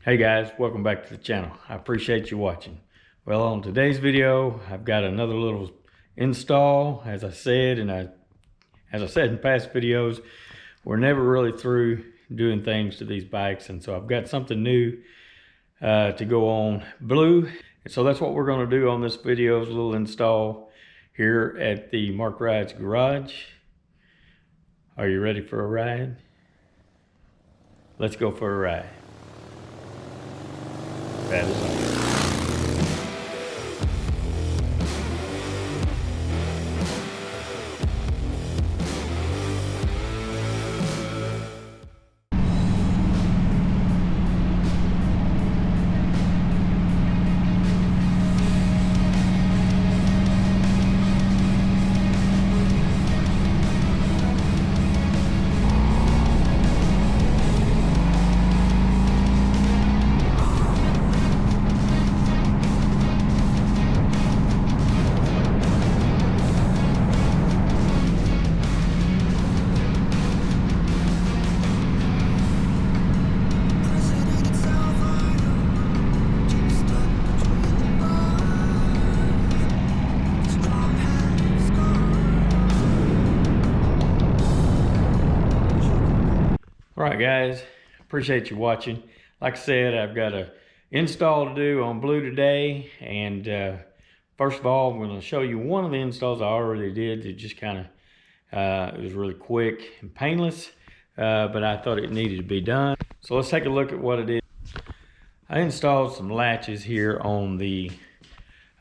Hey guys, welcome back to the channel. I appreciate you watching. Well, on today's video, I've got another little install. As I said in past videos, we're never really through doing things to these bikes, and so I've got something new to go on Blue. And so that's what we're going to do on this video, is a little install here at the Mark Rides garage. Are you ready for a ride? Let's go for a ride. That is all. All right, guys, appreciate you watching. Like I said, I've got an install to do on Blue today, and first of all, I'm going to show you one of the installs I already did. It just kind of it was really quick and painless, but I thought it needed to be done. So let's take a look at what it is. I installed some latches here on the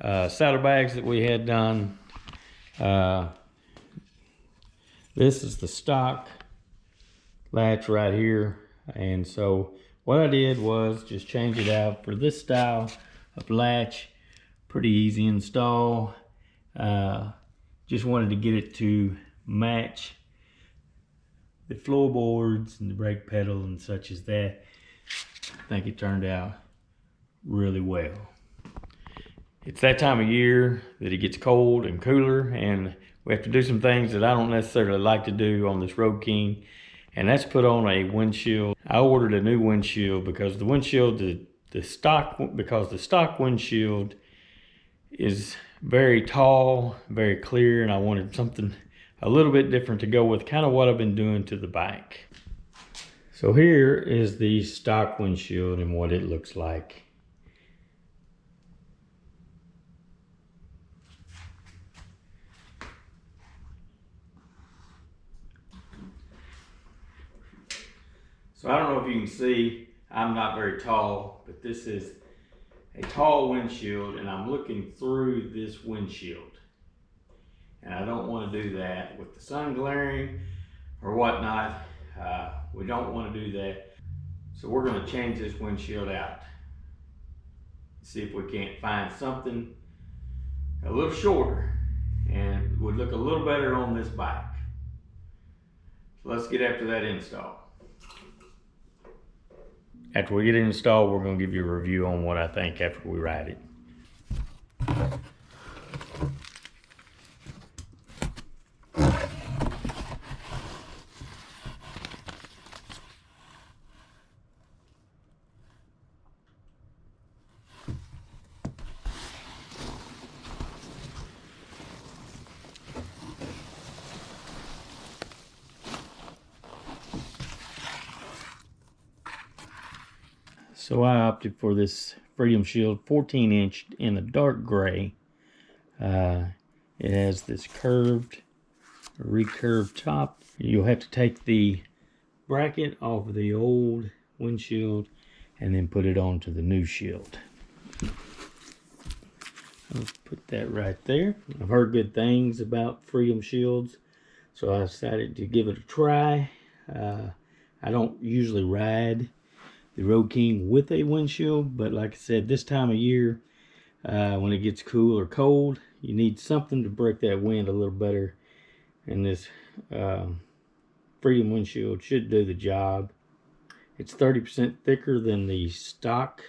saddlebags that we had done. This is the stock latch right here, and so what I did was just change it out for this style of latch. Pretty easy install. Just wanted to get it to match the floorboards and the brake pedal and such as that. I think it turned out really well. It's that time of year that it gets cold and cooler, and we have to do some things that I don't necessarily like to do on this Road King. And that's put on a windshield. I ordered a new windshield because the windshield, the stock windshield is very tall, very clear, and I wanted something a little bit different to go with kind of what I've been doing to the bike. So here is the stock windshield and what it looks like. So I don't know if you can see, I'm not very tall, but this is a tall windshield, and I'm looking through this windshield. And I don't want to do that with the sun glaring or whatnot. We don't want to do that. So we're going to change this windshield out. See if we can't find something a little shorter and would look a little better on this bike. So let's get after that install. After we get it installed, we're going to give you a review on what I think after we ride it. So I opted for this Freedom Shield 14-inch in a dark gray. It has this recurved top. You'll have to take the bracket off of the old windshield and then put it onto the new shield. I'll put that right there. I've heard good things about Freedom Shields, so I decided to give it a try. I don't usually ride the Road King with a windshield, but like I said, this time of year, when it gets cool or cold, you need something to break that wind a little better, and this Freedom windshield should do the job. It's 30% thicker than the stock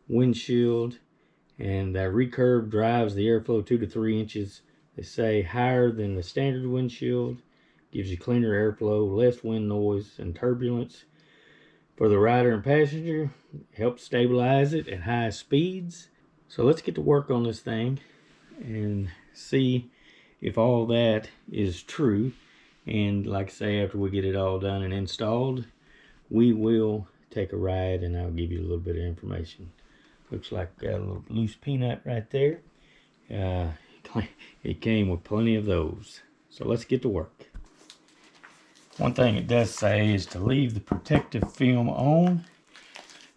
windshield, and that recurve drives the airflow 2 to 3 inches, they say, higher than the standard windshield. Gives you cleaner airflow, less wind noise and turbulence. for the rider and passenger. Helps stabilize it at high speeds. So let's get to work on this thing and see if all that is true. And like I say, after we get it all done and installed, we will take a ride and I'll give you a little bit of information. Looks like got a little loose peanut right there. It came with plenty of those. So let's get to work. One thing it does say is to leave the protective film on.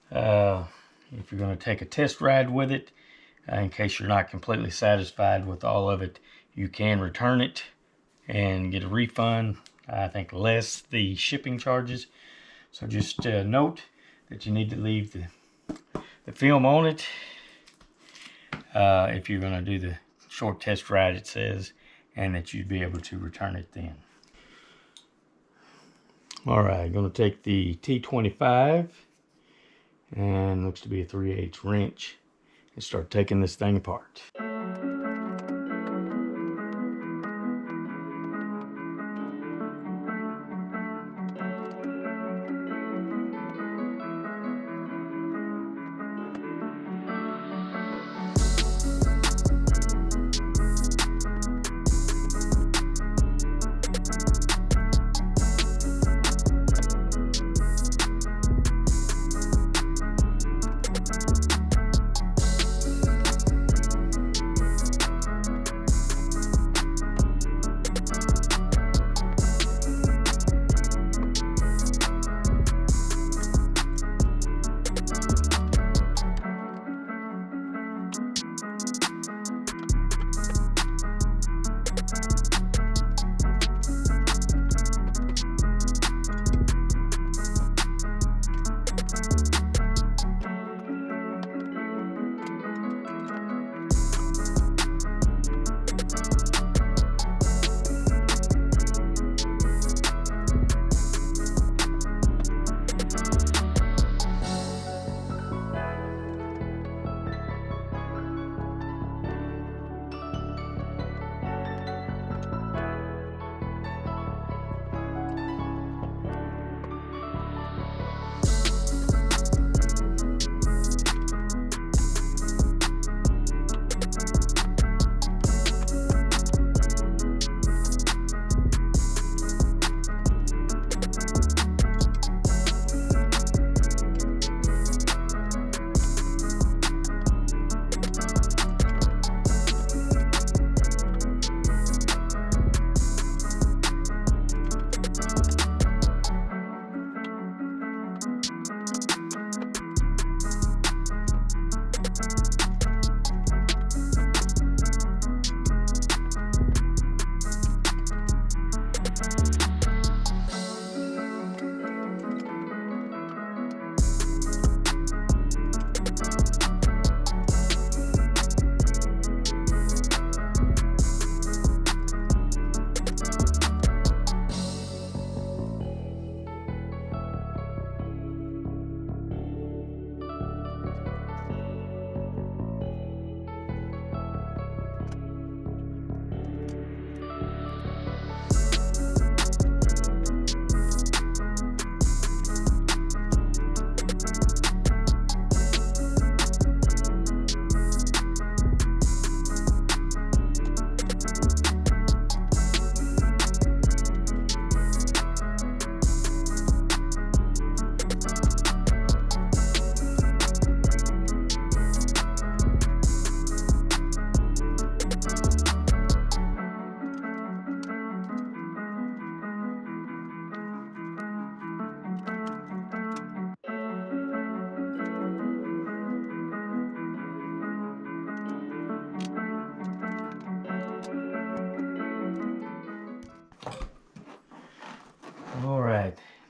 If you're going to take a test ride with it, in case you're not completely satisfied with all of it, you can return it and get a refund. I think less the shipping charges. So just note that you need to leave the film on it if you're going to do the short test ride, it says, and that you'd be able to return it then. All right, going to take the T25 and looks to be a 3/8 wrench and start taking this thing apart.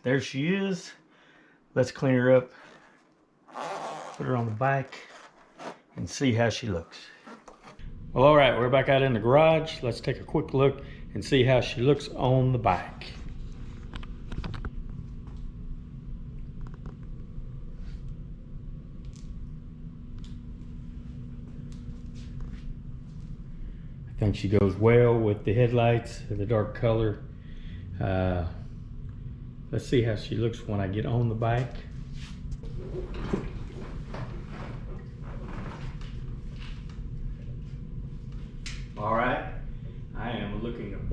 There she is. Let's clean her up, put her on the bike, and see how she looks. Well, all right, we're back out in the garage. Let's take a quick look and see how she looks on the bike. I think she goes well with the headlights, the dark color. Let's see how she looks when I get on the bike.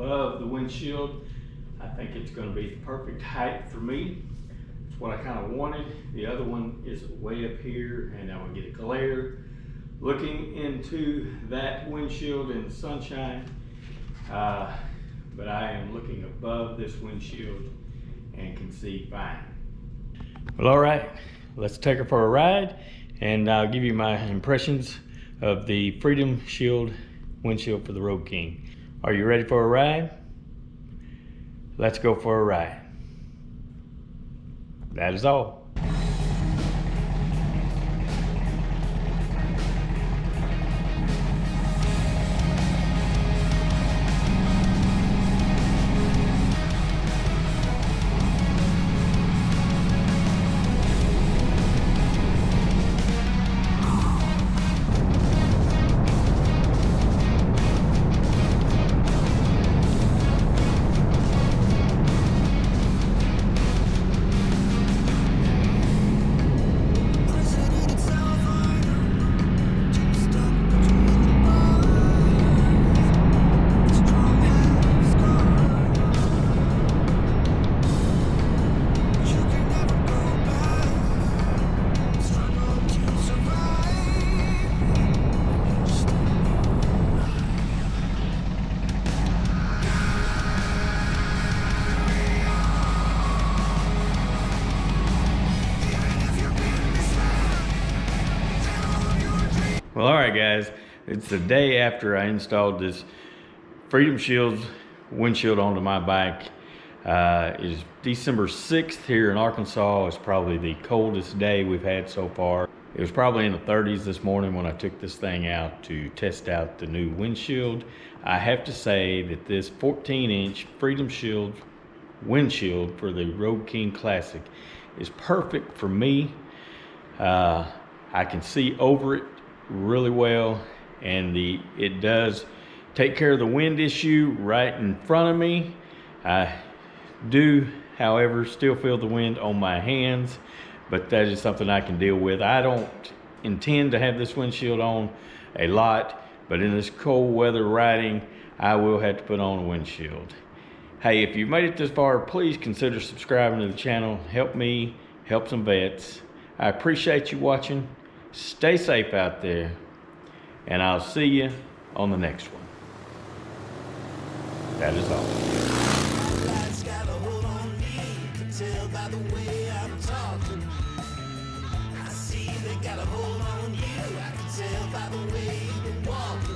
above the windshield. I think it's going to be the perfect height for me. It's what I kind of wanted. The other one is way up here, and I will get a glare looking into that windshield in the sunshine. But I am looking above this windshield and can see fine. Well, all right, let's take her for a ride, and I'll give you my impressions of the Freedom Shield windshield for the Road King. Are you ready for a ride? Let's go for a ride. That is all. Well, all right, guys, it's the day after I installed this Freedom Shield windshield onto my bike. It is December 6th here in Arkansas. It's probably the coldest day we've had so far. It was probably in the 30s this morning when I took this thing out to test out the new windshield. I have to say that this 14-inch Freedom Shield windshield for the Road King Classic is perfect for me. I can see over it really well, and it does take care of the wind issue right in front of me. I do, however, still feel the wind on my hands, but that is something I can deal with. I don't intend to have this windshield on a lot, but in this cold weather riding, I will have to put on a windshield. Hey, if you've made it this far, please consider subscribing to the channel. Help me help some vets. I appreciate you watching. Stay safe out there, and I'll see you on the next one. That is all. I see they got a hold on you. I can tell by the way you walk.